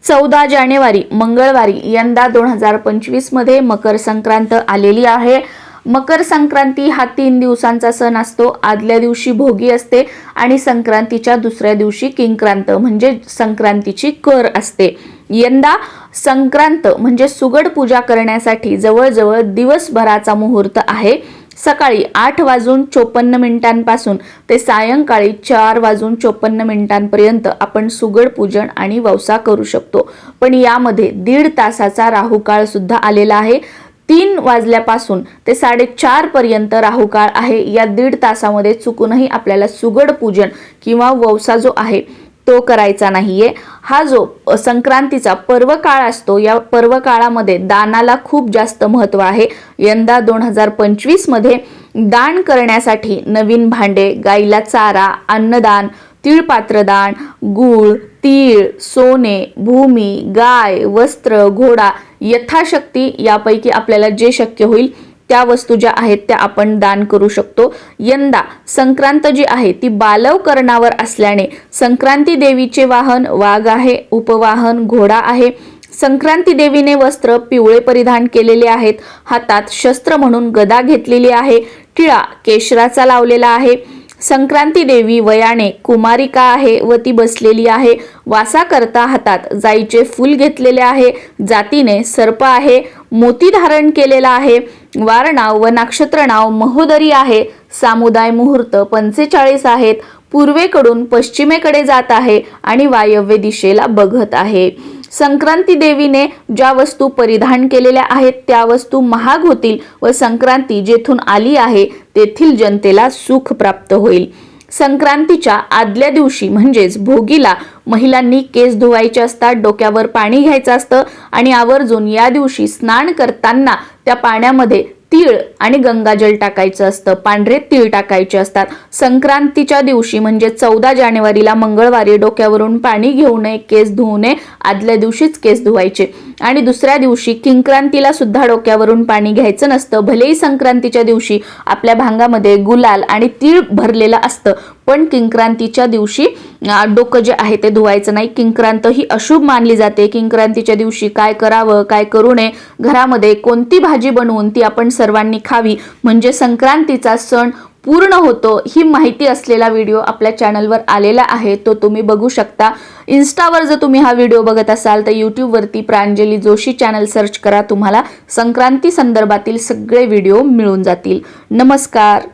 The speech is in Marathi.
14 जानेवारी मंगळवारी यंदा 2025 मध्ये मकर संक्रांत आलेली आहे। मकर संक्रांती हा 3 दिवसांचा सण असतो। आदल्या दिवशी भोगी असते आणि संक्रांतीच्या दुसऱ्या दिवशी किंक्रांत म्हणजे संक्रांतीची कर असते। यंदा संक्रांत म्हणजे सुगड पूजा करण्यासाठी जवळजवळ दिवसभराचा मुहूर्त आहे। सकाळी 8:54 ते सायंकाळी 4:54 आपण सुगड पूजन आणि वौसा करू शकतो। पण यामध्ये 1.5 तासाचा राहुकाळ सुद्धा आलेला आहे। 3 वाजल्यापासून ते 4:30 पर्यंत राहुकाळ आहे। या 1.5 तासामध्ये चुकूनही आपल्याला सुगड पूजन किंवा वौसा जो आहे तो करायचा नाहीये। हा जो संक्रांतीचा पर्व काळ असतो, या पर्व काळामध्ये दानाला खूप जास्त महत्त्व आहे। यंदा 2025 मध्ये दान करण्यासाठी नवीन भांडे, गाईला चारा, अन्नदान, तिळपात्रदान, गूळ, तीळ, सोने, भूमी, गाय, वस्त्र, घोडा यथाशक्ती यापैकी आपल्याला जे शक्य होईल त्या वस्तू ज्या आहेत त्या आपण दान करू शकतो। यंदा संक्रांत जी आहे ती बालव कर्णावर असल्याने संक्रांती देवीचे वाहन वाघ आहे, उपवाहन घोडा आहे। संक्रांती देवीने वस्त्र पिवळे परिधान केलेले आहेत, हातात शस्त्र म्हणून गदा घेतलेली आहे, टिळा केशराचा लावलेला आहे। संक्रांती देवी वयाने कुमारिका आहे व ती बसलेली आहे। वासा करता हातात जाईचे फूल घेतलेले आहे, जातीने सर्प आहे, मोती धारण केलेला आहे। वार नाव व नक्षत्र नाव महोदरी आहे। सामुदाय मुहूर्त 45 आहेत। पूर्वेकडून पश्चिमेकडे जात आहे आणि वायव्य दिशेला बघत आहे। संक्रांती देवीने ज्या वस्तू परिधान केलेल्या आहेत त्या वस्तू महाग होतील व संक्रांती जेथून आली आहे तेथील जनतेला सुख प्राप्त होईल। संक्रांतीच्या आदल्या दिवशी म्हणजेच भोगीला महिलांनी केस धुवायचे असतात, डोक्यावर पाणी घ्यायचं असतं आणि आवर्जून या दिवशी स्नान करताना त्या पाण्यामध्ये तीळ आणि गंगाजल टाकायचं असतं, पांढरे तीळ टाकायचे असतात। संक्रांतीच्या दिवशी म्हणजे 14 जानेवारीला मंगळवारी डोक्यावरून पाणी घेऊ नये, केस धुवू नये, आदल्या दिवशीच केस धुवायचे। आणि दुसऱ्या दिवशी किंक्रांतीला सुद्धा डोक्यावरून पाणी घ्यायचं नसतं। भलेही संक्रांतीच्या दिवशी आपल्या भांगामध्ये गुलाल आणि तीळ भरलेलं असतं, पण किंक्रांतीच्या दिवशी डोकं जे आहे ते धुवायचं नाही। किंक्रांत ही अशुभ मानली जाते। किंक्रांतीच्या दिवशी काय करावं काय करू नये, घरामध्ये कोणती भाजी बनवून ती आपण सर्वांनी खावी म्हणजे संक्रांतीचा सण पूर्ण होतो, ही माहिती असलेला व्हिडिओ आपल्या चॅनलवर आलेला आहे, तो तुम्ही बघू शकता। इन्स्टावर जर तुम्ही हा व्हिडिओ बघत असाल तर यूट्यूब वरती प्रांजली जोशी चॅनल सर्च करा, तुम्हाला संक्रांती संदर्भातील सगळे व्हिडिओ मिळून जातील। नमस्कार।